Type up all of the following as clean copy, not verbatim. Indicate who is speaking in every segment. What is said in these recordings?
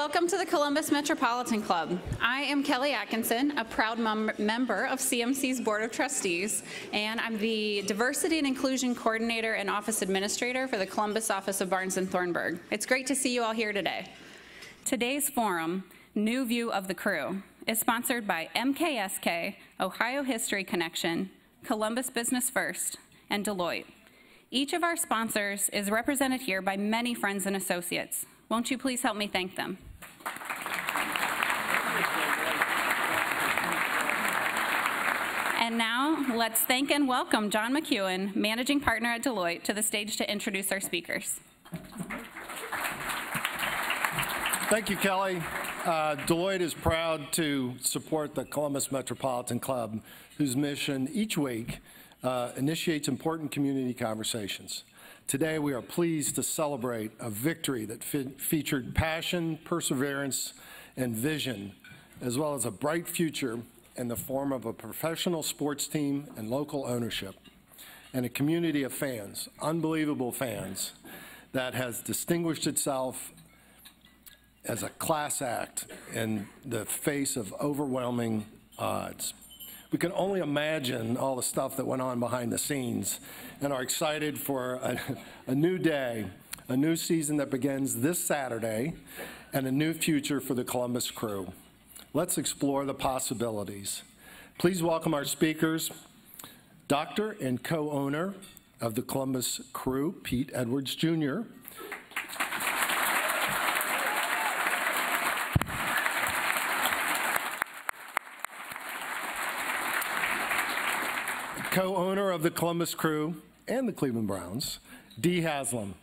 Speaker 1: welcome to the Columbus Metropolitan Club. I am Kelly Atkinson, a proud member of CMC's Board of Trustees, and I'm the Diversity and Inclusion Coordinator and Office Administrator for the Columbus Office of Barnes & Thornburg. It's great to see you all here today. Today's forum, New View of the Crew, is sponsored by MKSK, Ohio History Connection, Columbus Business First, and Deloitte. Each of our sponsors is represented here by many friends and associates. Won't you please help me thank them? And now, let's thank and welcome John McEwen, Managing Partner at Deloitte, to the stage to introduce our speakers.
Speaker 2: Thank you, Kelly. Deloitte is proud to support the Columbus Metropolitan Club, whose mission each week initiates important community conversations. Today, we are pleased to celebrate a victory that featured passion, perseverance, and vision, as well as a bright future in the form of a professional sports team and local ownership, and a community of fans, unbelievable fans, that has distinguished itself as a class act in the face of overwhelming odds. We can only imagine all the stuff that went on behind the scenes and are excited for a new day, a new season that begins this Saturday, and a new future for the Columbus Crew. Let's explore the possibilities. Please welcome our speakers, Doctor and co-owner of the Columbus Crew, Pete Edwards, Jr., co-owner of the Columbus Crew and the Cleveland Browns, Dee Haslam.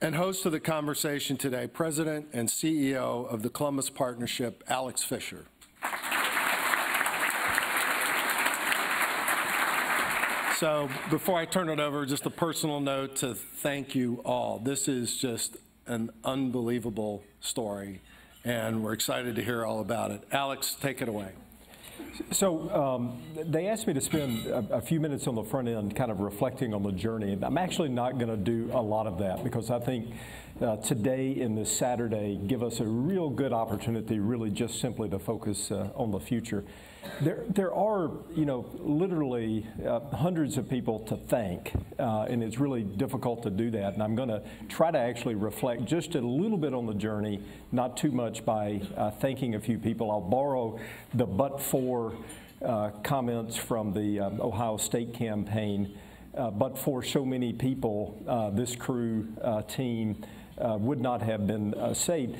Speaker 2: And host of the conversation today, President and CEO of the Columbus Partnership, Alex Fischer. So before I turn it over, just a personal note to thank you all. This is just an unbelievable story, and we're excited to hear all about it. Alex, take it away.
Speaker 3: So they asked me to spend a few minutes on the front end kind of reflecting on the journey. I'm actually not going to do a lot of that because I think today and this Saturday give us a real good opportunity really just simply to focus on the future. There are, literally hundreds of people to thank, and it's really difficult to do that. And I'm going to try to actually reflect just a little bit on the journey, not too much by thanking a few people. I'll borrow the but-for comments from the Ohio State campaign. But for so many people, this crew team would not have been saved.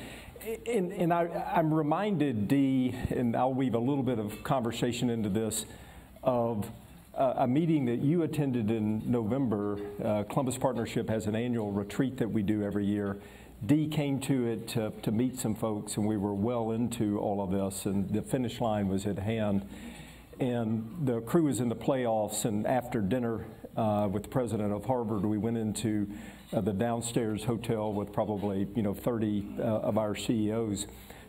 Speaker 3: And I'm reminded, Dee, and I'll weave a little bit of conversation into this, of a meeting that you attended in November. Columbus Partnership has an annual retreat that we do every year. Dee came to it to meet some folks, and we were well into all of this, and the finish line was at hand. And the crew was in the playoffs, and after dinner with the president of Harvard, we went into the downstairs hotel with probably 30 of our CEOs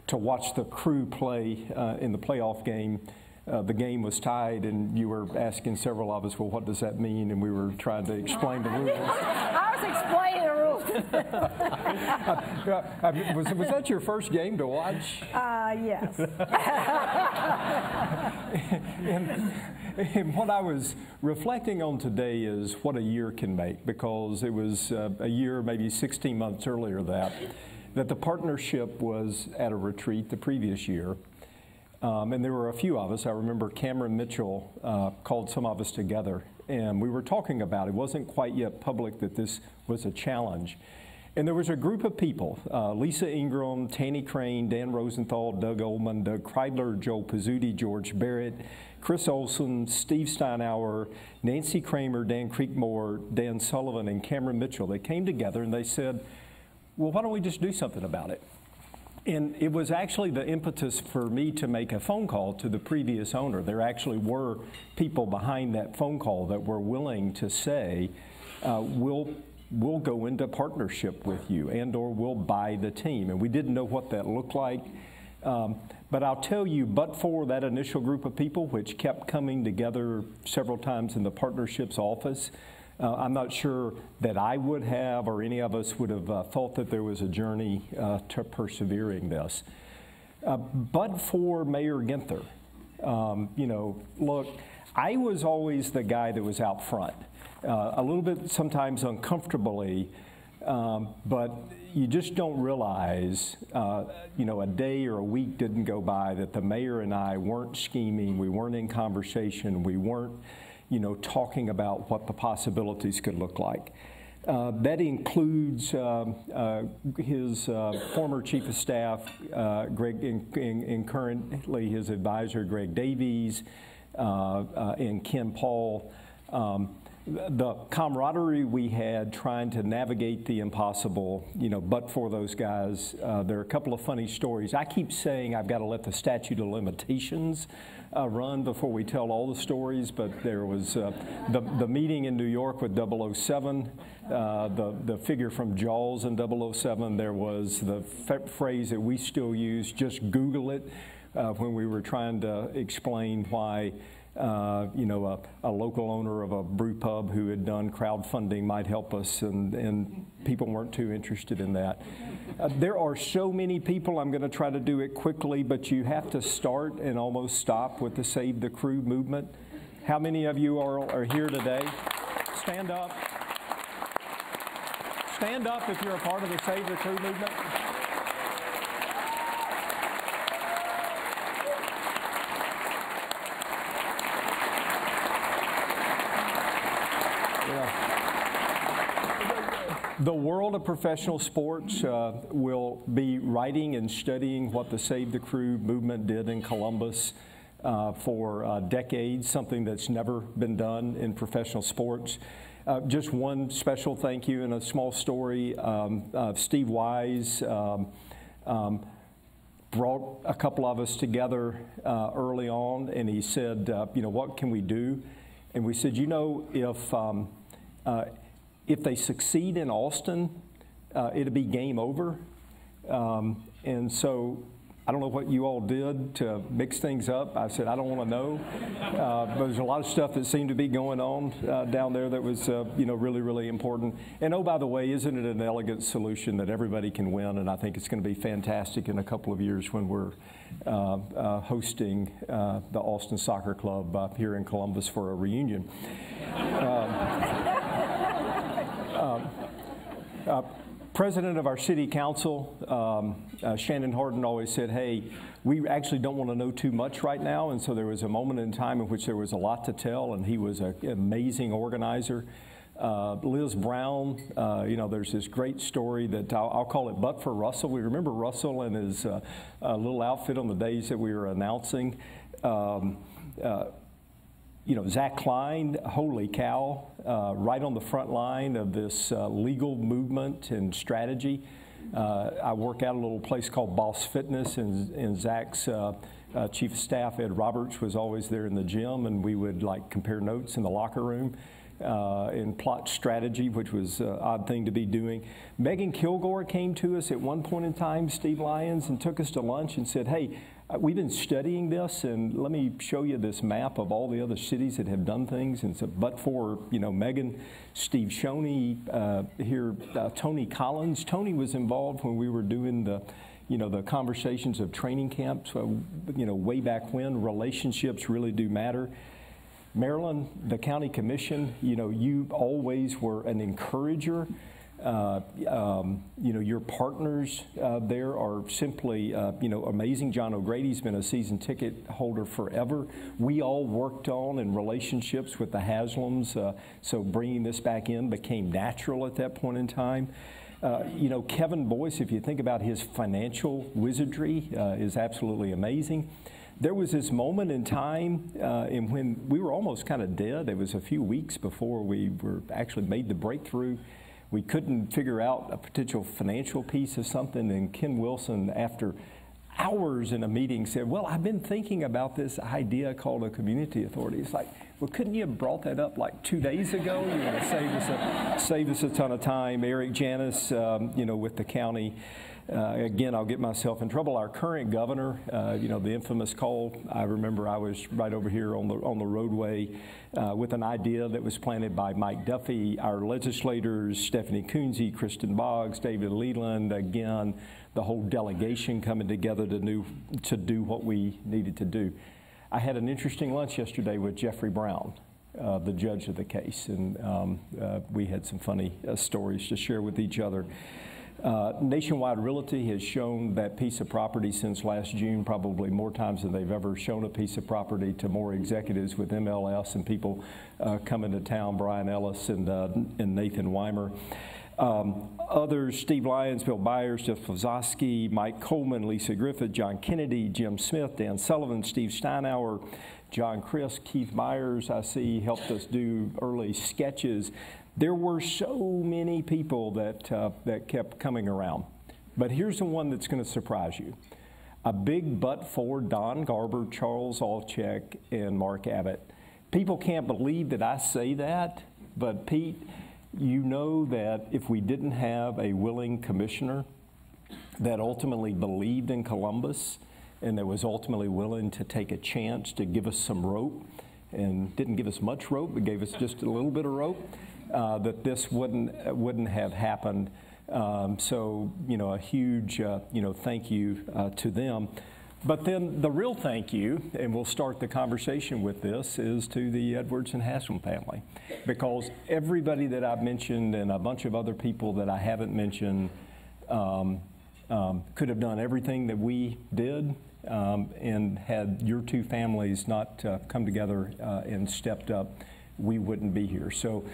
Speaker 3: to watch the crew play in the playoff game. The game was tied, and you were asking several of us, well, what does that mean? And we were trying to explain the rules.
Speaker 4: I was explaining the rules.
Speaker 3: Was that your first game to watch?
Speaker 4: Yes.
Speaker 3: And what I was reflecting on today is what a year can make, because it was a year, maybe 16 months earlier that the partnership was at a retreat the previous year. And there were a few of us. I remember Cameron Mitchell called some of us together, and we were talking about it. It wasn't quite yet public that this was a challenge. And there was a group of people, Lisa Ingram, Tanny Crane, Dan Rosenthal, Doug Ullman, Doug Kreidler, Joel Pizzuti, George Barrett, Chris Olson, Steve Steinauer, Nancy Kramer, Dan Creekmore, Dan Sullivan, and Cameron Mitchell. They came together and they said, well, why don't we just do something about it? And it was actually the impetus for me to make a phone call to the previous owner. There actually were people behind that phone call that were willing to say, we'll go into partnership with you, and or we'll buy the team. And we didn't know what that looked like. But I'll tell you, but for that initial group of people, which kept coming together several times in the partnerships office, I'm not sure that I would have or any of us would have thought that there was a journey to persevering this. But for Mayor Ginther, you know, look, I was always the guy that was out front, a little bit sometimes uncomfortably, but you just don't realize, you know, a day or a week didn't go by that the mayor and I weren't scheming, we weren't in conversation, we weren't, you know, talking about what the possibilities could look like. That includes his former chief of staff, Greg, and currently his advisor, Greg Davies, and Ken Paul. The camaraderie we had trying to navigate the impossible, you know, but for those guys, there are a couple of funny stories. I keep saying I've got to let the statute of limitations run before we tell all the stories, but there was the meeting in New York with 007, the figure from Jaws in 007. There was the phrase that we still use, just Google it, when we were trying to explain why you know, a local owner of a brew pub who had done crowdfunding might help us, and people weren't too interested in that. There are so many people, I'm going to try to do it quickly, but you have to start and almost stop with the Save the Crew movement. How many of you are here today? Stand up. Stand up if you're a part of the Save the Crew movement. The world of professional sports will be writing and studying what the Save the Crew movement did in Columbus for decades, something that's never been done in professional sports. Just one special thank you and a small story. Steve Wise brought a couple of us together early on, and he said, you know, what can we do? And we said, you know, if they succeed in Austin, it'll be game over. And so I don't know what you all did to mix things up. I said, I don't want to know. But there's a lot of stuff that seemed to be going on down there that was, you know, really, really important. And oh, by the way, isn't it an elegant solution that everybody can win? And I think it's going to be fantastic in a couple of years when we're hosting the Austin Soccer Club here in Columbus for a reunion. President of our city council, Shannon Harden, always said, hey, we actually don't want to know too much right now. And so there was a moment in time in which there was a lot to tell, and he was an amazing organizer. Liz Brown, you know, there's this great story that I'll call it But for Russell. We remember Russell and his little outfit on the days that we were announcing. You know, Zach Klein, holy cow, right on the front line of this legal movement and strategy. I work at a little place called Boss Fitness, and Zach's chief of staff, Ed Roberts, was always there in the gym, and we would like compare notes in the locker room and plot strategy, which was an odd thing to be doing. Megan Kilgore came to us at one point in time, Steve Lyons, and took us to lunch and said, hey, we've been studying this, and let me show you this map of all the other cities that have done things. And so, but for, you know, Megan, Steve Shoney, here, Tony Collins. Tony was involved when we were doing the, you know, the conversations of training camps, you know, way back when. Relationships really do matter. Maryland, the county commission, you know, you always were an encourager. You know, your partners there are simply, you know, amazing. John O'Grady's been a season ticket holder forever. We all worked on in relationships with the Haslams, so bringing this back in became natural at that point in time. You know, Kevin Boyce, if you think about his financial wizardry, is absolutely amazing. There was this moment in time in when we were almost kind of dead. It was a few weeks before we were actually made the breakthrough. We couldn't figure out a potential financial piece of something, and Ken Wilson, after hours in a meeting, said, well, I've been thinking about this idea called a community authority. It's like, well, couldn't you have brought that up like 2 days ago? You know, save us a ton of time. Eric Janis, you know, with the county. Again, I'll get myself in trouble. Our current governor, you know, the infamous call, I remember I was right over here on the roadway with an idea that was planted by Mike Duffy, our legislators, Stephanie Coonsey, Kristen Boggs, David Leland, again, the whole delegation coming together to do what we needed to do. I had an interesting lunch yesterday with Jeffrey Brown, the judge of the case, and we had some funny stories to share with each other. Nationwide Realty has shown that piece of property since last June, probably more times than they've ever shown a piece of property to more executives with MLS and people coming to town, Brian Ellis and Nathan Weimer. Others, Steve Lyons, Bill Byers, Jeff Flazowski, Mike Coleman, Lisa Griffith, John Kennedy, Jim Smith, Dan Sullivan, Steve Steinauer, John Chris, Keith Myers, I see, helped us do early sketches. There were so many people that kept coming around. But here's the one that's going to surprise you. A big butt for Don Garber, Charles Alchek, and Mark Abbott. People can't believe that I say that, but Pete, you know that if we didn't have a willing commissioner that ultimately believed in Columbus and that was ultimately willing to take a chance to give us some rope, and didn't give us much rope, but gave us just a little bit of rope, that this wouldn't have happened. So, you know, a huge, you know, thank you to them. But then the real thank you, and we'll start the conversation with this, is to the Edwards and Haslam family. Because everybody that I've mentioned and a bunch of other people that I haven't mentioned could have done everything that we did, and had your two families not come together and stepped up, we wouldn't be here. So,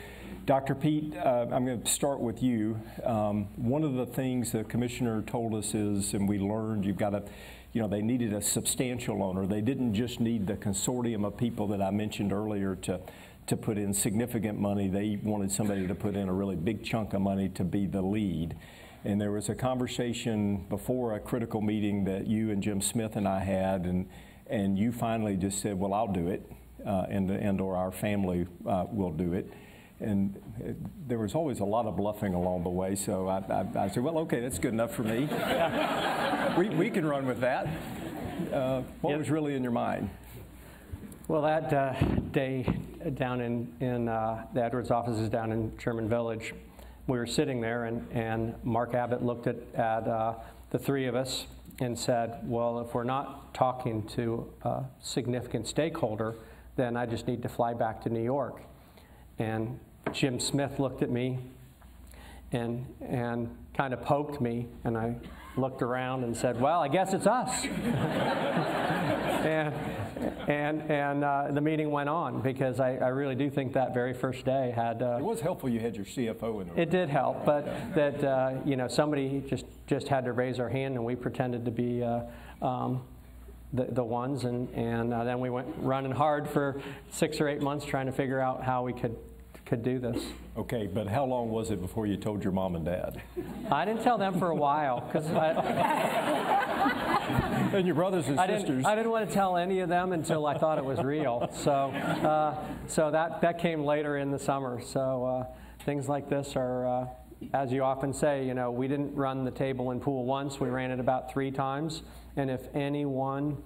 Speaker 3: Dr. Pete, I'm going to start with you. One of the things the commissioner told us is, and we learned, you've got to, you know, they needed a substantial owner. They didn't just need the consortium of people that I mentioned earlier to put in significant money. They wanted somebody to put in a really big chunk of money to be the lead. And there was a conversation before a critical meeting that you and Jim Smith and I had, and you finally just said, well, I'll do it, and or our family will do it. And there was always a lot of bluffing along the way, so I said, well, okay, that's good enough for me. we can run with that. What was really in your mind?
Speaker 5: Well, that day down in the Edwards offices down in Sherman Village, we were sitting there, and Mark Abbott looked at the three of us and said, well, if we're not talking to a significant stakeholder, then I just need to fly back to New York. And Jim Smith looked at me and kind of poked me, and I looked around and said, well, I guess it's us. and the meeting went on, because I really do think that very first day had...
Speaker 3: it was helpful you had your CFO in the room.
Speaker 5: It did help, but that, you know, somebody just had to raise our hand, and we pretended to be the ones, and then we went running hard for 6 or 8 months trying to figure out how we could do this.
Speaker 3: Okay, but how long was it before you told your mom and dad?
Speaker 5: I didn't tell them for a while, because
Speaker 3: and your brothers and sisters.
Speaker 5: I didn't want to tell any of them until I thought it was real. So that came later in the summer. So things like this are, as you often say, you know, we didn't run the table and pool once. We ran it about 3 times. And if any one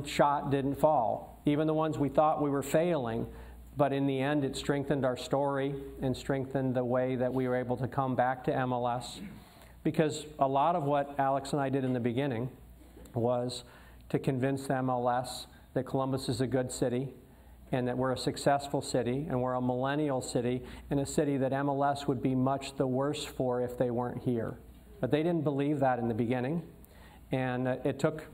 Speaker 5: shot didn't fall, even the ones we thought we were failing, but in the end it strengthened our story and strengthened the way that we were able to come back to MLS. Because a lot of what Alex and I did in the beginning was to convince the MLS that Columbus is a good city, and that we're a successful city, and we're a millennial city, and a city that MLS would be much the worse for if they weren't here. But they didn't believe that in the beginning. And it took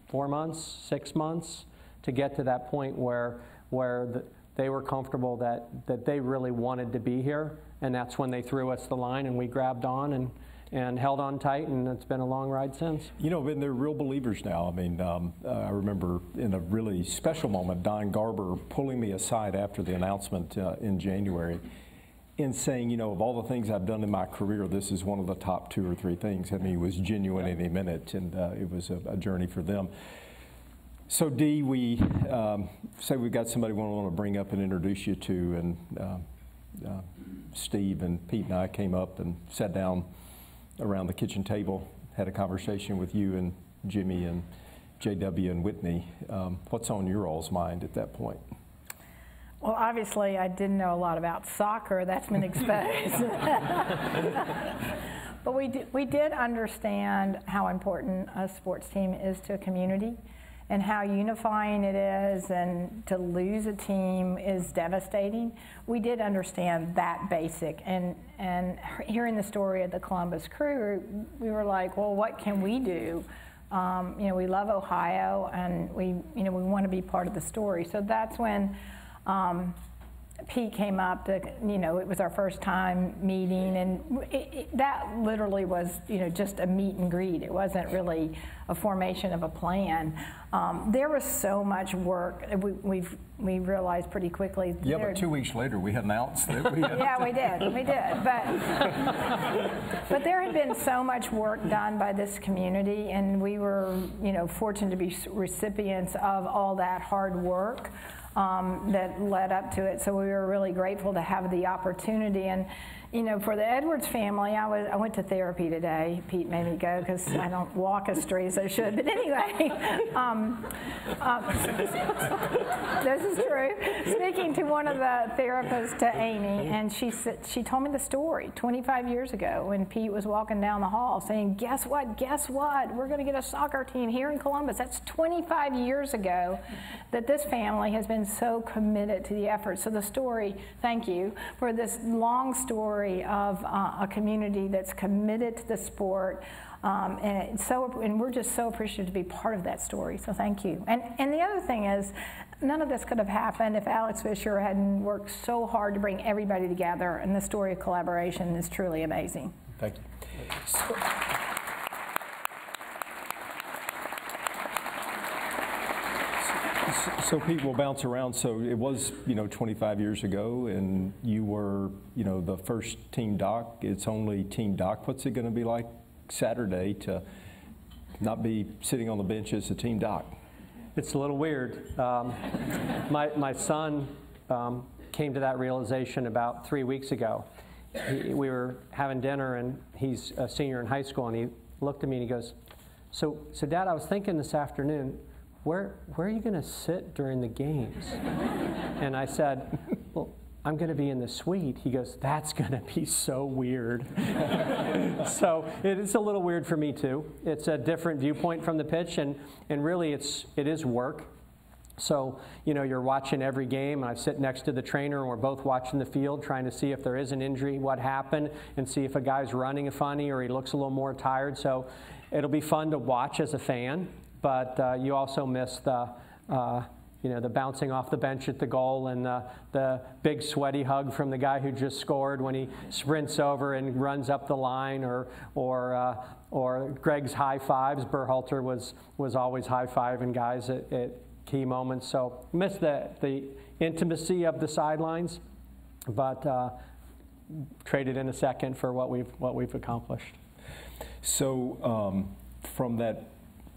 Speaker 5: 4 months, 6 months to get to that point where they were comfortable that they really wanted to be here. And that's when they threw us the line, and we grabbed on and held on tight, and it's been a long ride since.
Speaker 3: You know, and they're real believers now. I mean, I remember in a really special moment, Don Garber pulling me aside after the announcement in January and saying, you know, of all the things I've done in my career, this is one of the top 2 or 3 things. I mean, it was genuine in a minute, and it was a journey for them. So, Dee, we say we've got somebody we want to bring up and introduce you to, and Steve and Pete and I came up and sat down around the kitchen table, had a conversation with you and Jimmy and JW and Whitney. What's on your all's mind at that point?
Speaker 4: Well, obviously, I didn't know a lot about soccer. That's been exposed. But we did understand how important a sports team is to a community and how unifying it is, and to lose a team is devastating. We did understand that basic, and hearing the story of the Columbus Crew, we were like, well, what can we do? You know, we love Ohio, and we want to be part of the story. So that's when Pete came up. You know, it was our first time meeting, and that literally was, you know, just a meet and greet. It wasn't really a formation of a plan. There was so much work. We realized pretty quickly.
Speaker 3: Yeah, but 2 weeks later we announced that we had.
Speaker 4: Yeah, we did. But there had been so much work done by this community, and we were, you know, fortunate to be recipients of all that hard work that led up to it. So we were really grateful to have the opportunity. And, you know, for the Edwards family, I went to therapy today. Pete made me go because I don't walk as straight as I should. But anyway, this is true. Speaking to one of the therapists, to Amy, and she told me the story 25 years ago when Pete was walking down the hall saying, guess what, we're going to get a soccer team here in Columbus. That's 25 years ago that this family has been so committed to the effort. So the story, thank you for this long story of a community that's committed to the sport, and we're just so appreciative to be part of that story. So thank you. And the other thing is, none of this could have happened if Alex Fischer hadn't worked so hard to bring everybody together. And the story of collaboration is truly amazing.
Speaker 3: Thank you. So Pete, we'll bounce around. So it was, you know, 25 years ago, and you were, you know, the first team doc. It's only team doc. What's it going to be like Saturday to not be sitting on the bench as a team doc?
Speaker 5: It's a little weird. My son came to that realization about 3 weeks ago. We were having dinner, and he's a senior in high school, and he looked at me and he goes, so Dad, I was thinking this afternoon, where are you going to sit during the games? And I said, well, I'm going to be in the suite. He goes, that's going to be so weird. So it's a little weird for me too. It's a different viewpoint from the pitch, and really it is work. So, you know, you're watching every game, and I sit next to the trainer, and we're both watching the field, trying to see if there is an injury, what happened, and see if a guy's running funny or he looks a little more tired. So it'll be fun to watch as a fan. But you also miss the, you know, the bouncing off the bench at the goal, and the big sweaty hug from the guy who just scored when he sprints over and runs up the line, or Greg's high fives. Berhalter was always high fiving guys at key moments. So miss the intimacy of the sidelines, but traded in a second for what we've accomplished.
Speaker 3: So from that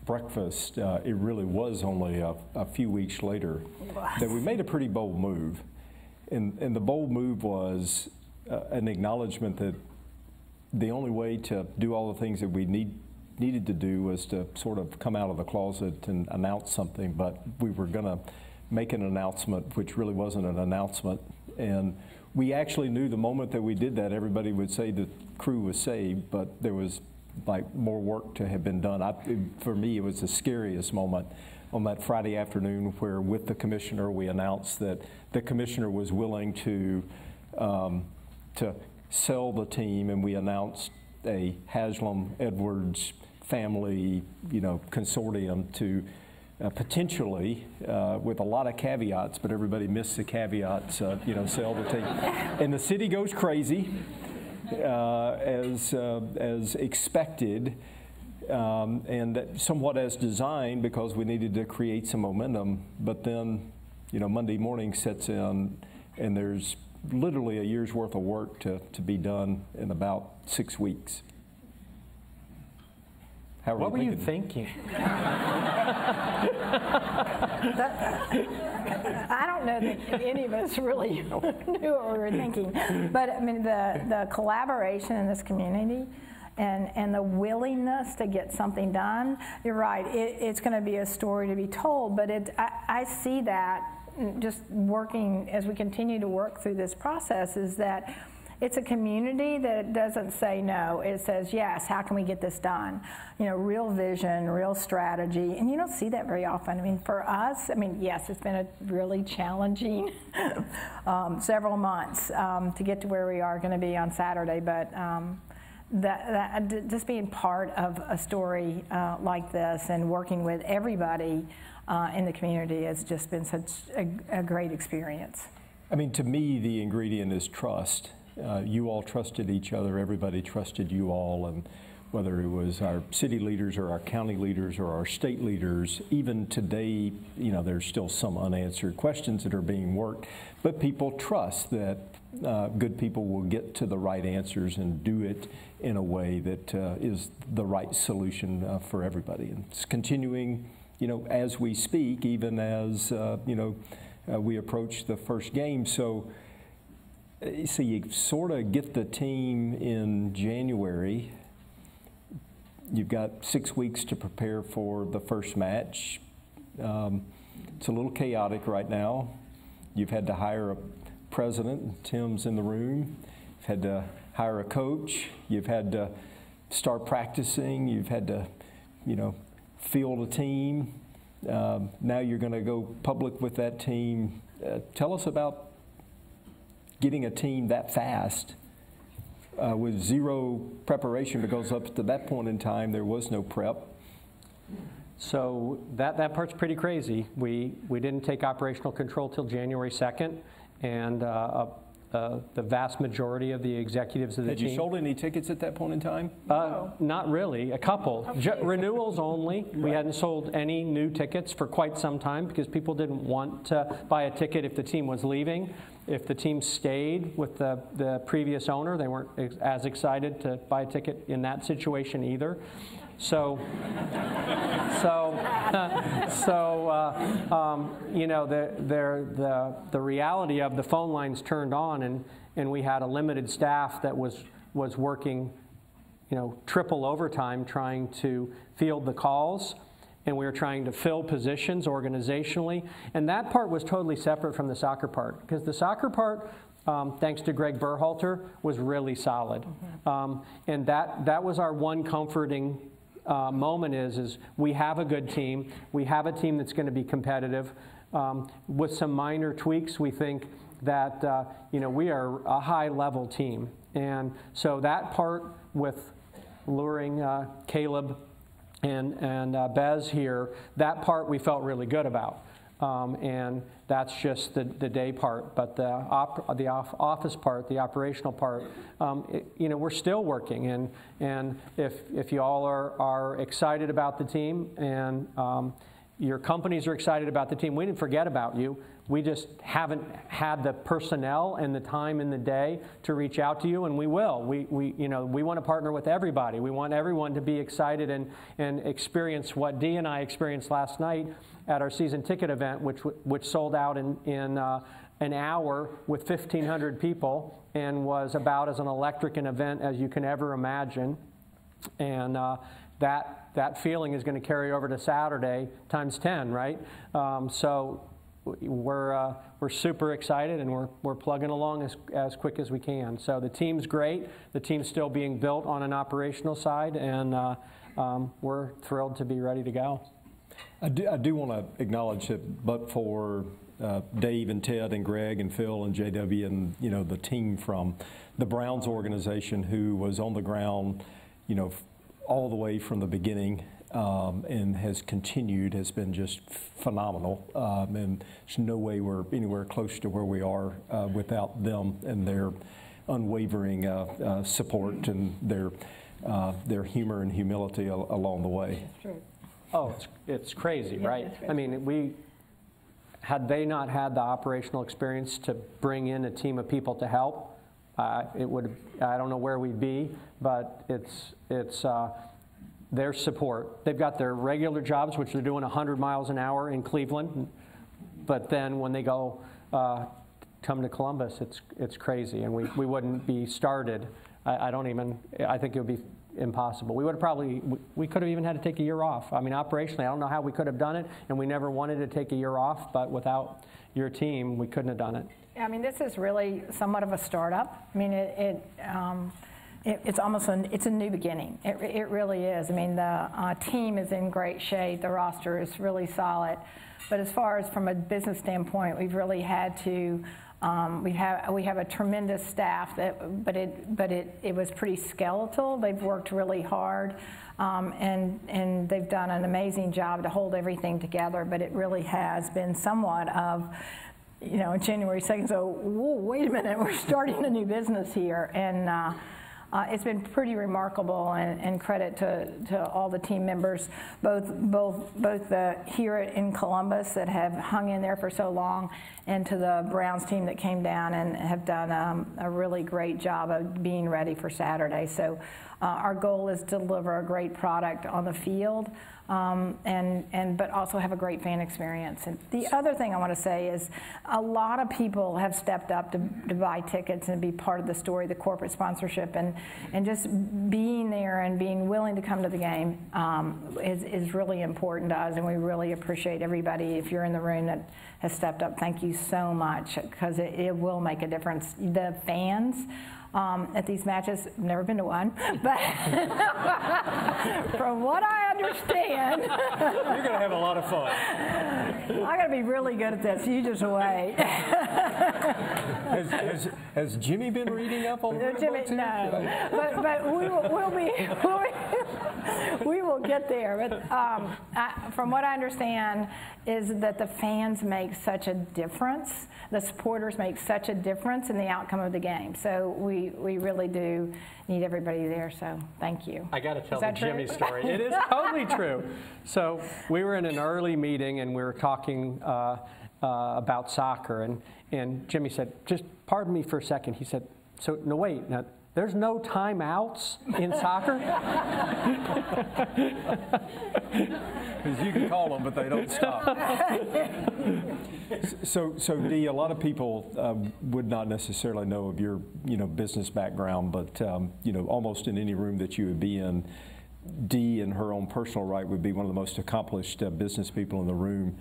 Speaker 3: breakfast, it really was only a few weeks later that we made a pretty bold move. And the bold move was an acknowledgement that the only way to do all the things that we needed to do was to sort of come out of the closet and announce something, but we were going to make an announcement, which really wasn't an announcement. And we actually knew the moment that we did that, everybody would say the crew was saved, but there was like more work to have been done. For me, it was the scariest moment on that Friday afternoon, where with the commissioner we announced that the commissioner was willing to sell the team, and we announced a Haslam-Edwards family, you know, consortium to potentially, with a lot of caveats, but everybody missed the caveats, you know, sell the team. And the city goes crazy. As expected, and somewhat as designed, because we needed to create some momentum. But then, you know, Monday morning sets in, and there's literally a year's worth of work to be done in about 6 weeks.
Speaker 5: What were you thinking?
Speaker 4: I don't know that any of us really knew what we were thinking. But I mean, the collaboration in this community and the willingness to get something done. You're right, it's going to be a story to be told, but I see that just working as we continue to work through this process is that it's a community that doesn't say no. It says, yes, how can we get this done? You know, real vision, real strategy, and you don't see that very often. I mean, for us, I mean, yes, it's been a really challenging several months to get to where we are going to be on Saturday, but just being part of a story like this and working with everybody in the community has just been such a great experience.
Speaker 3: I mean, to me, the ingredient is trust. You all trusted each other, everybody trusted you all, and whether it was our city leaders or our county leaders or our state leaders, even today, you know, there's still some unanswered questions that are being worked, but people trust that good people will get to the right answers and do it in a way that is the right solution for everybody. And it's continuing, you know, as we speak, even as, you know, we approach the first game. So you sort of get the team in January. You've got 6 weeks to prepare for the first match. It's a little chaotic right now. You've had to hire a president. Tim's in the room. You've had to hire a coach. You've had to start practicing. You've had to, you know, field a team. Now you're going to go public with that team. Tell us about getting a team that fast with zero preparation, because up to that point in time there was no prep.
Speaker 5: So that part's pretty crazy. We didn't take operational control till January 2nd, and the vast majority of the executives of the team.
Speaker 3: Had you sold any tickets at that point in time?
Speaker 5: Not really, a couple. Renewals only. Right. We hadn't sold any new tickets for quite some time because people didn't want to buy a ticket if the team was leaving. If the team stayed with the previous owner, they weren't as excited to buy a ticket in that situation either. So, you know, the reality of the phone lines turned on, and we had a limited staff that was working, you know, triple overtime trying to field the calls, and we were trying to fill positions organizationally, and that part was totally separate from the soccer part, because the soccer part, thanks to Greg Berhalter, was really solid, and that was our one comforting moment is we have a good team. We have a team that's going to be competitive. With some minor tweaks, we think that you know, we are a high-level team. And so that part with luring Caleb and Bez here, that part we felt really good about. And that's just the day part. But the office part, the operational part, you know, we're still working. And if you all are excited about the team and your companies are excited about the team, we didn't forget about you. We just haven't had the personnel and the time in the day to reach out to you, and we will. You know, we want to partner with everybody. We want everyone to be excited and experience what Dee and I experienced last night at our season ticket event, which sold out in an hour with 1,500 people and was about as an electric an event as you can ever imagine. And that feeling is going to carry over to Saturday times 10, right? So we're super excited, and we're plugging along as quick as we can. So the team's great. The team's still being built on an operational side, and we're thrilled to be ready to go.
Speaker 3: I do want to acknowledge that, but for Dave and Ted and Greg and Phil and JW and, you know, the team from the Browns organization who was on the ground, you know, all the way from the beginning and has continued, has been just phenomenal. And there's no way we're anywhere close to where we are without them and their unwavering support and their humor and humility along the way.
Speaker 4: That's true.
Speaker 5: Oh, it's crazy,
Speaker 4: yeah,
Speaker 5: right? I mean, had they not had the operational experience to bring in a team of people to help, it would, I don't know where we'd be, but it's their support. They've got their regular jobs, which they're doing 100 miles an hour in Cleveland, but then when they go come to Columbus, it's crazy, and we wouldn't be started. I think it would be impossible. We would have probably, we could have even had to take a year off. I mean, operationally, I don't know how we could have done it, and we never wanted to take a year off, but without your team, we couldn't have done it.
Speaker 4: I mean, this is really somewhat of a startup. I mean, it's almost it's a new beginning. It really is. I mean, the team is in great shape. The roster is really solid. But as far as from a business standpoint, we've really had to. We have a tremendous staff but it was pretty skeletal. They've worked really hard, and they've done an amazing job to hold everything together. But it really has been somewhat of, you know, January 2nd. So, whoa, wait a minute, we're starting a new business here, and it's been pretty remarkable, and credit to all the team members, both here in Columbus that have hung in there for so long, and to the Browns team that came down and have done a really great job of being ready for Saturday. So our goal is to deliver a great product on the field, but also have a great fan experience. And the other thing I want to say is a lot of people have stepped up to buy tickets and be part of the story, the corporate sponsorship, and just being there and being willing to come to the game is really important to us, and we really appreciate everybody. If you're in the room that has stepped up, thank you so much, because it will make a difference. The fans at these matches, I've never been to one, but from what I understand,
Speaker 3: you're going to have a lot of fun.
Speaker 4: I got to be really good at this. You just wait.
Speaker 3: Has Jimmy been reading up on
Speaker 4: Jimmy? No, but we will get there. But from what I understand, is that the fans make such a difference. The supporters make such a difference in the outcome of the game. So we really do need everybody there. So thank you.
Speaker 5: I got to tell the Jimmy story. It is totally true. So we were in an early meeting and we were talking about soccer, and Jimmy said, "Just pardon me for a second." He said, "So no, wait, now there's no timeouts in soccer?"
Speaker 3: Because you can call them, but they don't stop. So Dee, a lot of people would not necessarily know of your, business background, but almost in any room that you would be in, Dee, in her own personal right, would be one of the most accomplished business people in the room.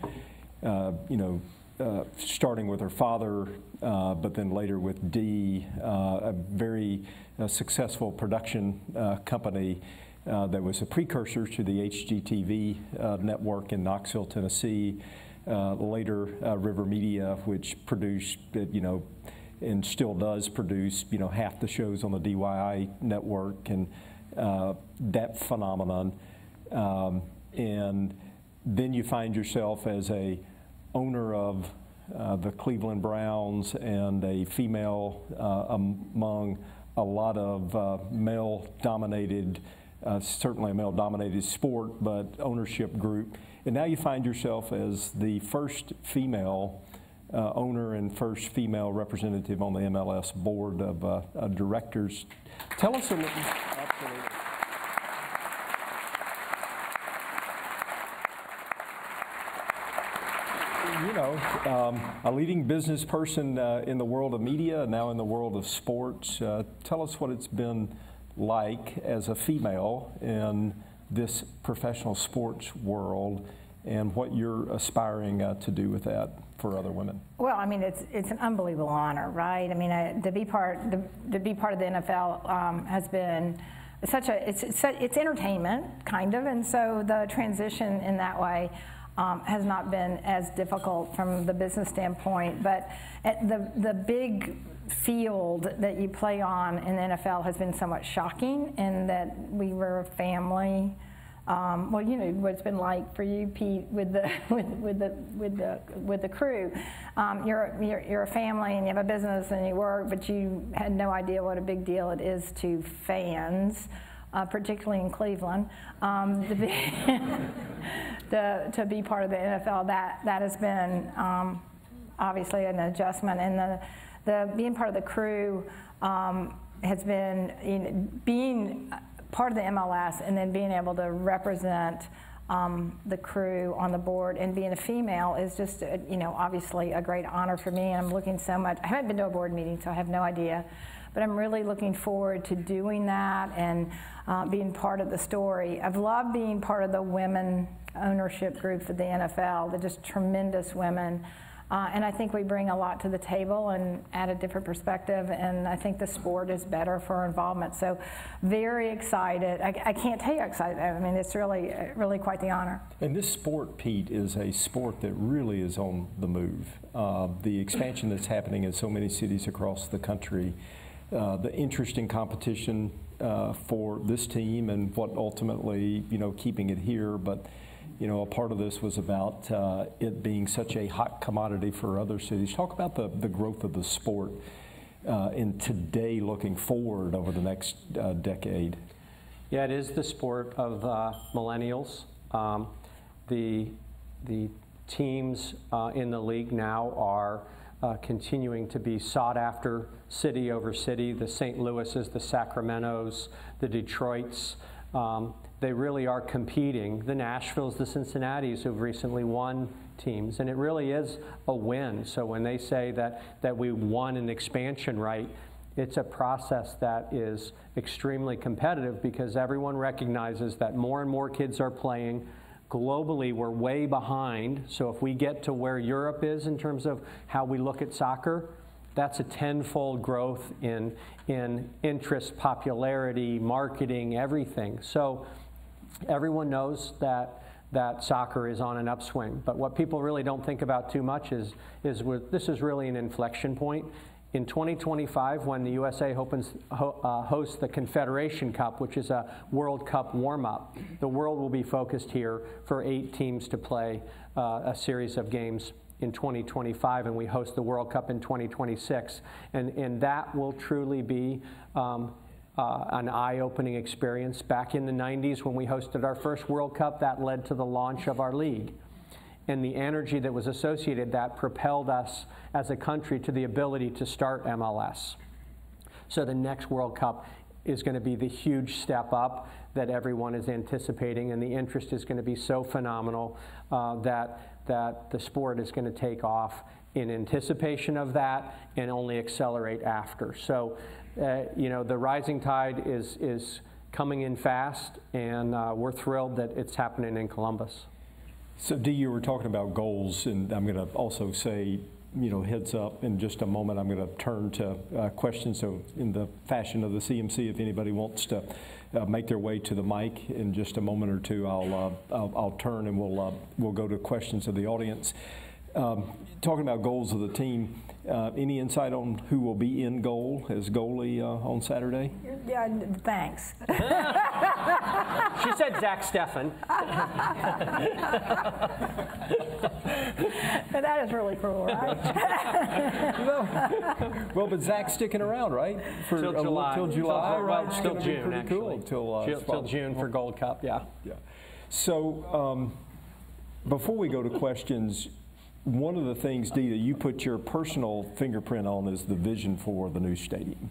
Speaker 3: Starting with her father, but then later with Dee, a very successful production company that was a precursor to the HGTV network in Knoxville, Tennessee. Later, River Media, which produced, and still does produce, half the shows on the DYI network, and that phenomenon. And then you find yourself as a owner of the Cleveland Browns, and a female among a lot of male-dominated, certainly a male-dominated sport, but ownership group. And now you find yourself as the first female owner and first female representative on the MLS board of directors. Tell us a little. Absolutely. A leading business person in the world of media, now in the world of sports. Tell us what it's been like as a female in this professional sports world, and what you're aspiring to do with that for other women.
Speaker 4: Well, I mean, it's an unbelievable honor, right? I mean, to be part of the NFL has been such a it's entertainment kind of, and so the transition in that way has not been as difficult from the business standpoint. But the big field that you play on in the NFL has been somewhat shocking, in that we were a family. Well, you know what it's been like for you, Pete, with the crew. You're a family and you have a business and you work, but you had no idea what a big deal it is to fans, particularly in Cleveland, to be part of the NFL. That has been obviously an adjustment, and the being part of the crew has been being part of the MLS, and then being able to represent the crew on the board, and being a female is just, obviously a great honor for me. And I'm looking so much. I haven't been to a board meeting, so I have no idea. but I'm really looking forward to doing that and being part of the story. I've loved being part of the women ownership group for the NFL. They're just tremendous women. And I think we bring a lot to the table and add a different perspective, and I think the sport is better for our involvement. So very excited. I can't tell you how excited. I mean, it's really quite the honor. And
Speaker 3: this sport, Pete, is a sport that really is on the move. The expansion that's happening in so many cities across the country, the interesting competition for this team and what ultimately, keeping it here, but a part of this was about it being such a hot commodity for other cities. Talk about the growth of the sport in today looking forward over the next decade.
Speaker 5: Yeah, it is the sport of millennials. The teams in the league now are continuing to be sought after city over city. The St. Louis's, the Sacramentos, the Detroits. They really are competing. The Nashvilles, the Cincinnatis who've recently won teams, and it really is a win. So when they say that we won an expansion right, it's a process that is extremely competitive because everyone recognizes that more and more kids are playing. Globally, we're way behind. So if we get to where Europe is in terms of how we look at soccer, that's a tenfold growth in interest, popularity, marketing, everything. So everyone knows that soccer is on an upswing. But what people really don't think about too much is this is really an inflection point. In 2025, when the USA hosts the Confederation Cup, which is a World Cup warm-up, the world will be focused here for 8 teams to play a series of games in 2025, and we host the World Cup in 2026. And that will truly be an eye-opening experience. Back in the 90s when we hosted our first World Cup, that led to the launch of our league. And the energy that was associated that propelled us as a country to the ability to start MLS. So the next World Cup is going to be the huge step up that everyone is anticipating, and the interest is going to be so phenomenal that the sport is going to take off in anticipation of that and only accelerate after. So, the rising tide is coming in fast, and we're thrilled that it's happening in Columbus.
Speaker 3: So, Dee, you were talking about goals, and I'm going to also say, heads up, in just a moment I'm going to turn to questions. So in the fashion of the CMC, if anybody wants to make their way to the mic in just a moment or two, I'll turn and we'll go to questions of the audience. Talking about goals of the team, any insight on who will be in goal as goalie on Saturday?
Speaker 4: Yeah, thanks.
Speaker 5: She said Zach Steffen.
Speaker 4: But that is really cruel, right?
Speaker 3: well, but Zach's sticking around, right?
Speaker 5: Till July.
Speaker 3: Till July, right?
Speaker 5: Well, till June, actually.
Speaker 3: Cool.
Speaker 5: Till June for Gold Cup, yeah.
Speaker 3: So before we go to questions, one of the things, Dee, that you put your personal fingerprint on is the vision for the new stadium.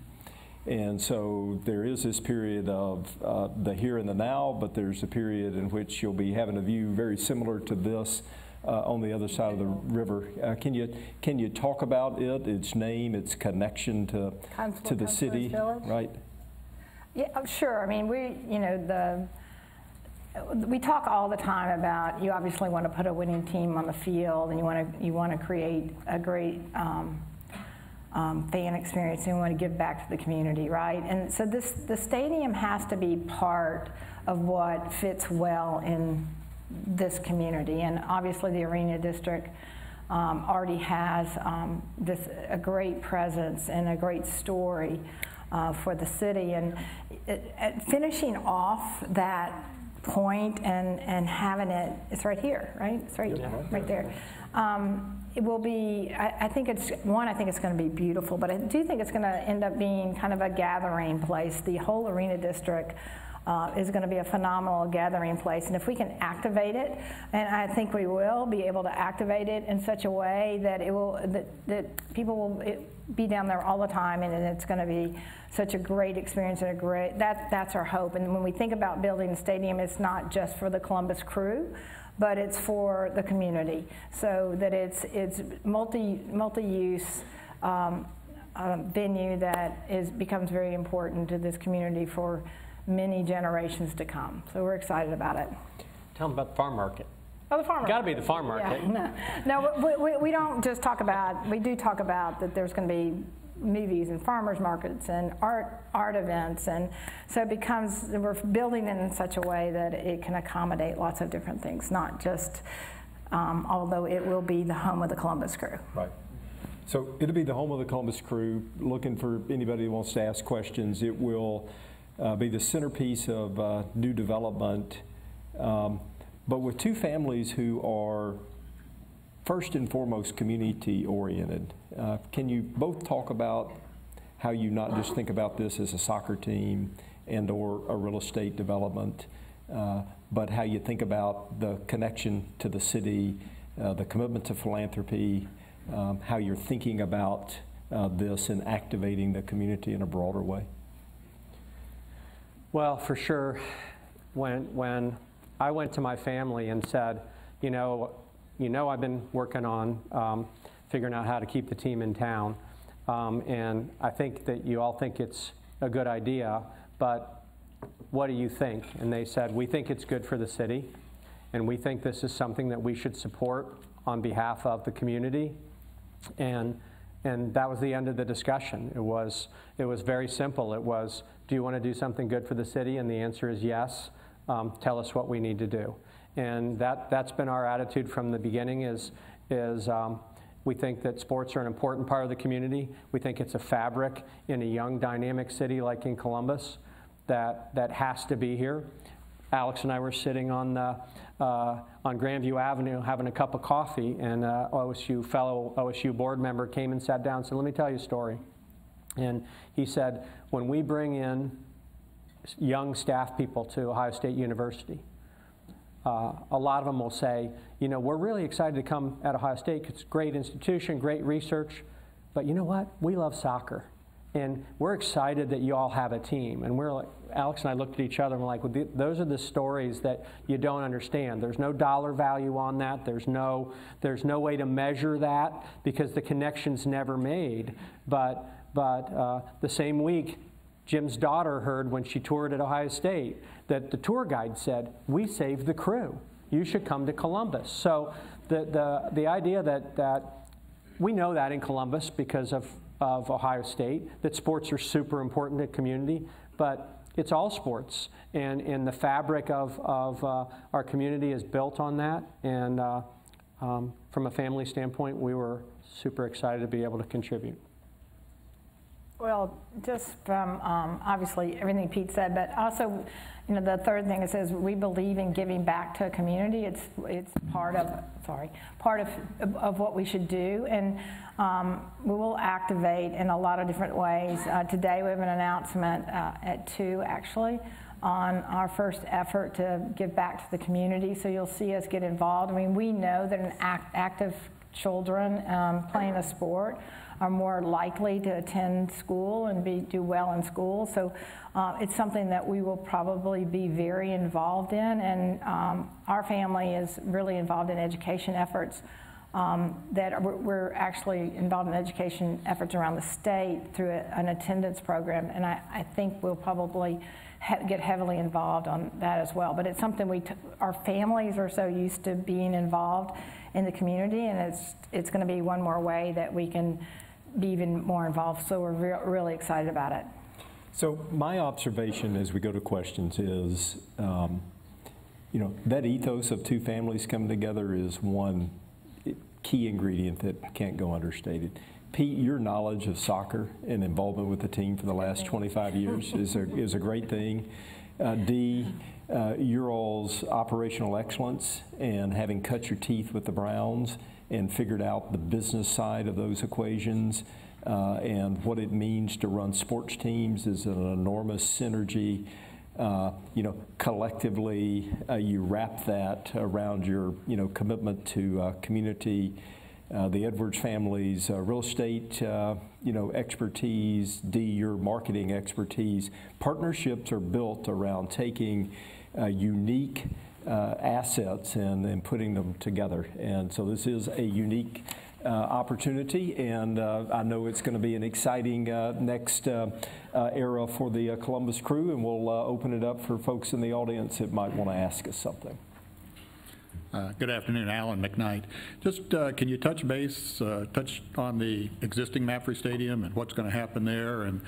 Speaker 3: And so there is this period of the here and the now, but there's a period in which you'll be having a view very similar to this on the other side of the river. Can you talk about it, its name, its connection to the city, right?
Speaker 4: Yeah, sure. I mean, we talk all the time about you obviously want to put a winning team on the field, and you want to create a great fan experience, and you want to give back to the community, right? And so the stadium has to be part of what fits well in this community, and obviously the Arena District already has a great presence and a great story for the city, and finishing off that point and having it's right here, right? It's right there. It will be, I think it's going to be beautiful, but I do think it's going to end up being kind of a gathering place. The whole Arena District is going to be a phenomenal gathering place, and if we can activate it, and I think we will be able to activate it in such a way that that people will be down there all the time, and it's going to be such a great experience and that's our hope. And when we think about building a stadium, it's not just for the Columbus Crew, but it's for the community, so that it's multi-use venue that becomes very important to this community for many generations to come. So we're excited about it.
Speaker 5: Tell them about the farm market.
Speaker 4: Oh, the farm market.
Speaker 5: Got to be the farm market.
Speaker 4: Yeah, no, we don't just talk about, we do talk about that there's going to be movies and farmers markets and art events, and so it becomes, we're building it in such a way that it can accommodate lots of different things, not just, although it will be the home of the Columbus Crew.
Speaker 3: Right. So it'll be the home of the Columbus Crew, looking for anybody who wants to ask questions. It will be the centerpiece of new development, but with two families who are first and foremost community oriented. Can you both talk about how you not just think about this as a soccer team and or a real estate development, but how you think about the connection to the city, the commitment to philanthropy, how you're thinking about this and activating the community in a broader way?
Speaker 5: Well, for sure, when I went to my family and said, you know, I've been working on figuring out how to keep the team in town, and I think that you all think it's a good idea, but what do you think? And they said, we think it's good for the city, and we think this is something that we should support on behalf of the community. And that was the end of the discussion. It was very simple. It was, do you want to do something good for the city? And the answer is yes. Tell us what we need to do. And that's been our attitude from the beginning is we think that sports are an important part of the community. We think it's a fabric in a young, dynamic city like in Columbus that has to be here. Alex and I were sitting on Grandview Avenue having a cup of coffee, and fellow OSU board member came and sat down and said, let me tell you a story. And he said, when we bring in young staff people to Ohio State University, a lot of them will say, you know, we're really excited to come at Ohio State because it's a great institution, great research, but you know what? We love soccer. And we're excited that you all have a team. And we're like, Alex and I looked at each other and we're like, well, those are the stories that you don't understand. There's no dollar value on that. There's no way to measure that because the connection's never made. But the same week, Jim's daughter heard when she toured at Ohio State that the tour guide said, we saved the crew. You should come to Columbus. So the idea that we know that in Columbus because of Ohio State, that sports are super important to the community, but it's all sports. And the fabric of our community is built on that. And from a family standpoint, we were super excited to be able to contribute.
Speaker 4: Well, just from obviously everything Pete said, but also, you know, the third thing it says we believe in giving back to a community. It's part of what we should do, and we will activate in a lot of different ways. Today we have an announcement at 2 actually on our first effort to give back to the community. So you'll see us get involved. I mean, we know that active children playing a sport are more likely to attend school and do well in school. So it's something that we will probably be very involved in, and our family is really involved in education efforts. We're actually involved in education efforts around the state through an attendance program, and I think we'll probably get heavily involved on that as well. But it's something our families are so used to being involved in the community, and it's going to be one more way that we can be even more involved. So we're really excited about it.
Speaker 3: So my observation as we go to questions is, you know, that ethos of two families coming together is one key ingredient that can't go understated. Pete, your knowledge of soccer and involvement with the team for the last 25 years is a great thing. Dee, your all's operational excellence and having cut your teeth with the Browns and figured out the business side of those equations and what it means to run sports teams is an enormous synergy. You know, collectively, you wrap that around your, you know, commitment to community. The Edwards family's real estate, you know, expertise, Dee, your marketing expertise. Partnerships are built around taking unique assets and putting them together. And so this is a unique opportunity, and I know it's going to be an exciting next era for the Columbus Crew, and we'll open it up for folks in the audience that might want to ask us something.
Speaker 6: Good afternoon, Alan McKnight. Just can you touch on the existing Mapfre Stadium and what's going to happen there, and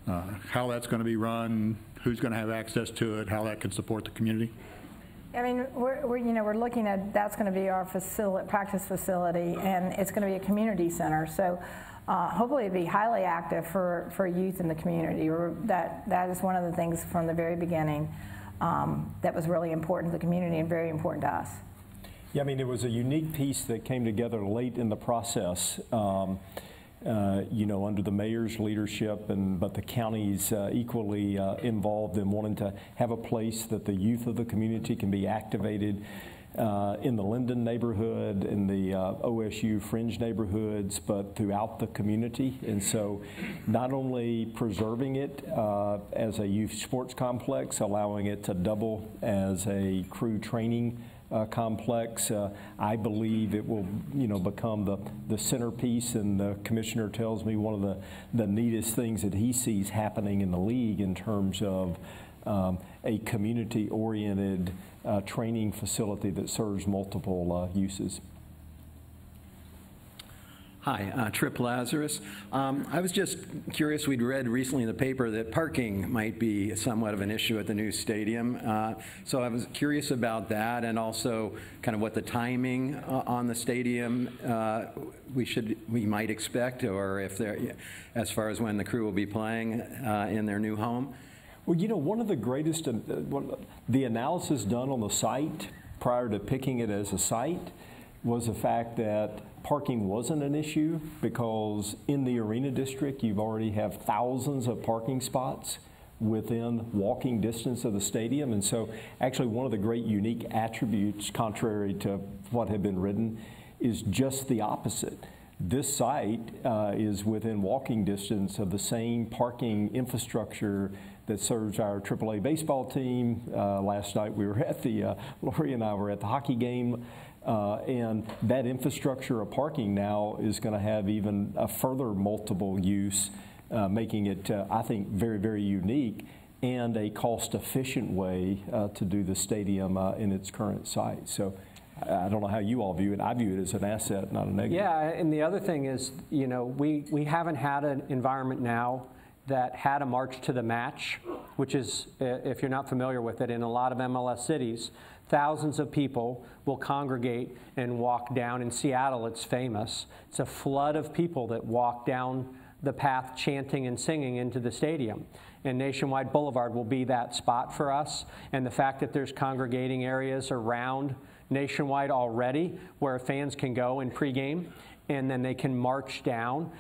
Speaker 6: how that's going to be run, who's going to have access to it, how that can support the community?
Speaker 4: I mean, we're looking at, that's going to be our practice facility, and it's going to be a community center. So hopefully it'll be highly active for youth in the community. That is one of the things from the very beginning that was really important to the community and very important to us.
Speaker 3: Yeah, I mean, it was a unique piece that came together late in the process, you know, under the mayor's leadership, but the county's equally involved in wanting to have a place that the youth of the community can be activated in the Linden neighborhood, in the OSU fringe neighborhoods, but throughout the community. And so not only preserving it as a youth sports complex, allowing it to double as a crew training complex. I believe it will, you know, become the centerpiece, and the commissioner tells me one of the neatest things that he sees happening in the league in terms of a community-oriented training facility that serves multiple uses.
Speaker 7: Hi, Trip Lazarus. I was just curious, we'd read recently in the paper that parking might be somewhat of an issue at the new stadium. So I was curious about that, and also kind of what the timing on the stadium we might expect, or if they're, as far as when the Crew will be playing in their new home.
Speaker 3: Well, you know, one of the greatest, the analysis done on the site prior to picking it as a site was the fact that parking wasn't an issue, because in the arena district you already have thousands of parking spots within walking distance of the stadium. And so actually one of the great unique attributes, contrary to what had been written, is just the opposite. This site is within walking distance of the same parking infrastructure that serves our AAA baseball team. Last night we were at Lori and I were at the hockey game. And that infrastructure of parking now is going to have even a further multiple use, making it, I think, very, very unique and a cost-efficient way to do the stadium in its current site. So I don't know how you all view it. I view it as an asset, not a negative.
Speaker 5: Yeah, and the other thing is, you know, we haven't had an environment now that had a march to the match, which is, if you're not familiar with it, in a lot of MLS cities, thousands of people will congregate and walk down. In Seattle, it's famous. It's a flood of people that walk down the path chanting and singing into the stadium. And Nationwide Boulevard will be that spot for us. And the fact that there's congregating areas around Nationwide already where fans can go in pregame and then they can march down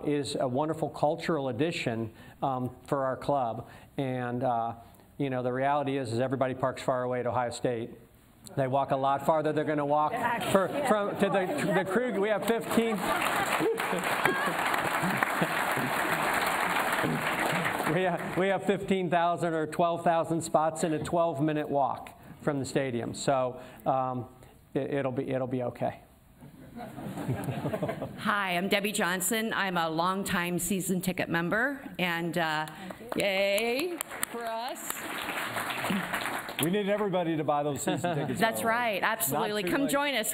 Speaker 5: is a wonderful cultural addition for our club. And you know, the reality is everybody parks far away at Ohio State. They walk a lot farther. They're going to walk to the Crew. We have 15. we have 15,000 or 12,000 spots in a 12-minute walk from the stadium. So it'll be okay.
Speaker 8: Hi, I'm Debbie Johnson. I'm a longtime season ticket member, and yay for us.
Speaker 3: We need everybody to buy those season tickets.
Speaker 8: That's right, absolutely. Come join us.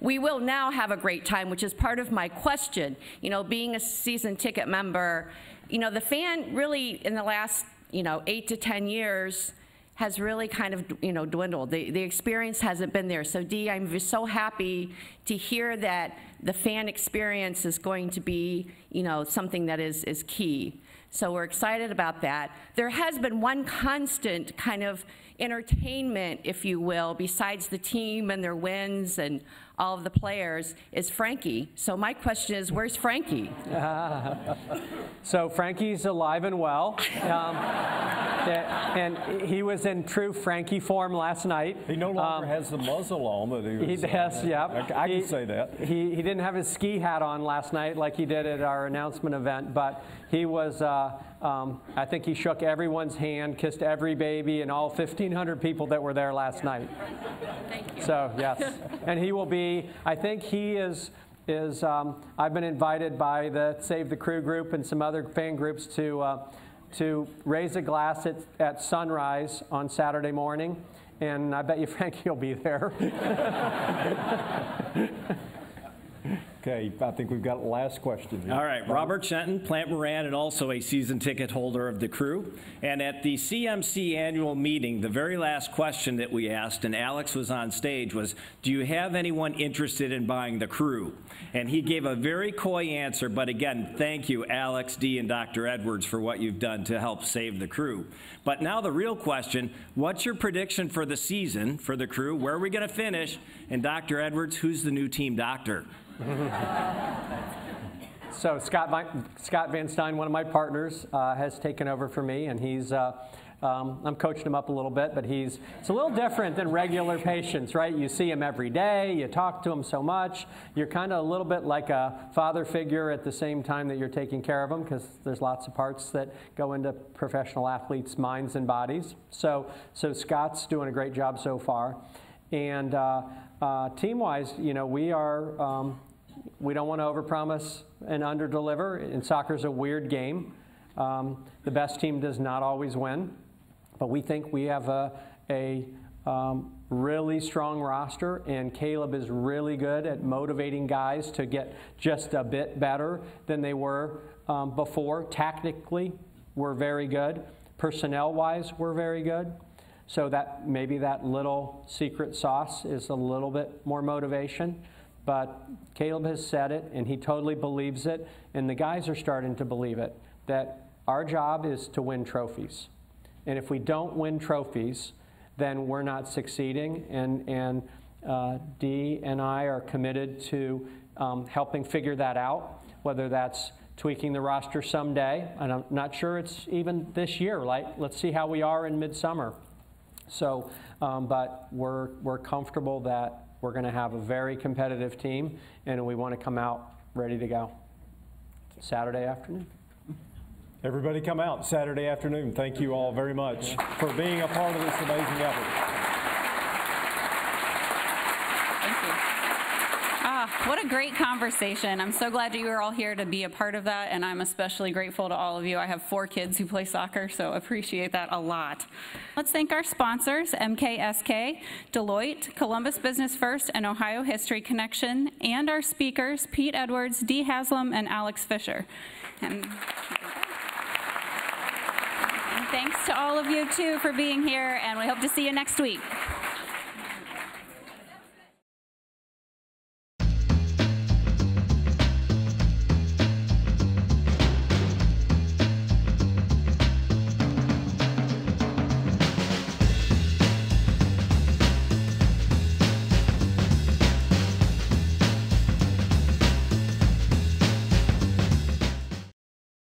Speaker 8: We will now have a great time, which is part of my question. You know, being a season ticket member, you know, the fan really in the last, 8 to 10 years has really kind of, dwindled. The experience hasn't been there. So Dee, I'm just so happy to hear that the fan experience is going to be, something that is key. So we're excited about that. There has been one constant kind of entertainment, if you will, besides the team and their wins and all of the players, is Frankie. So my question is, where's Frankie?
Speaker 5: So Frankie's alive and well. And he was in true Frankie form last night.
Speaker 3: He no longer has the muzzle on that he was.
Speaker 5: He does, yeah.
Speaker 3: I can say that.
Speaker 5: He didn't have his ski hat on last night like he did at our announcement event, but he was, I think he shook everyone's hand, kissed every baby and all 1,500 people that were there last night.
Speaker 8: Thank you.
Speaker 5: So, yes. And he will be, I think he is is I've been invited by the Save the Crew group and some other fan groups to raise a glass at sunrise on Saturday morning, and I bet you Frankie will be there.
Speaker 3: Okay, I think we've got the last question here.
Speaker 9: All right, Robert Shenton, Plant Moran, and also a season ticket holder of the Crew. And at the CMC annual meeting, the very last question that we asked, and Alex was on stage, was, do you have anyone interested in buying the Crew? And he gave a very coy answer, but again, thank you, Alex, Dee, and Dr. Edwards for what you've done to help save the Crew. But now the real question, what's your prediction for the season for the Crew? Where are we going to finish? And Dr. Edwards, who's the new team doctor?
Speaker 5: So Scott Van Stein, one of my partners, has taken over for me, and he's I'm coaching him up a little bit, but it's a little different than regular patients, right? You see him every day, you talk to him so much, you're kind of a little bit like a father figure at the same time that you're taking care of him, because there's lots of parts that go into professional athletes' minds and bodies. So Scott's doing a great job so far, and team-wise, you know, we don't want to overpromise and underdeliver, and soccer's a weird game. The best team does not always win, but we think we have a really strong roster, and Caleb is really good at motivating guys to get just a bit better than they were before. Tactically, we're very good. Personnel-wise, we're very good. So that maybe that little secret sauce is a little bit more motivation. But Caleb has said it, and he totally believes it, and the guys are starting to believe it, that our job is to win trophies. And if we don't win trophies, then we're not succeeding. And Dee and I are committed to helping figure that out, whether that's tweaking the roster someday, and I'm not sure it's even this year. Let's see how we are in midsummer. So, but we're comfortable that we're going to have a very competitive team, and we want to come out ready to go Saturday afternoon.
Speaker 3: Everybody come out Saturday afternoon. Thank you all very much for being a part of this amazing effort.
Speaker 1: What a great conversation. I'm so glad you were all here to be a part of that, and I'm especially grateful to all of you. I have 4 kids who play soccer, so appreciate that a lot. Let's thank our sponsors, MKSK, Deloitte, Columbus Business First, and Ohio History Connection, and our speakers, Pete Edwards, Dee Haslam, and Alex Fischer. And thanks to all of you, too, for being here, and we hope to see you next week.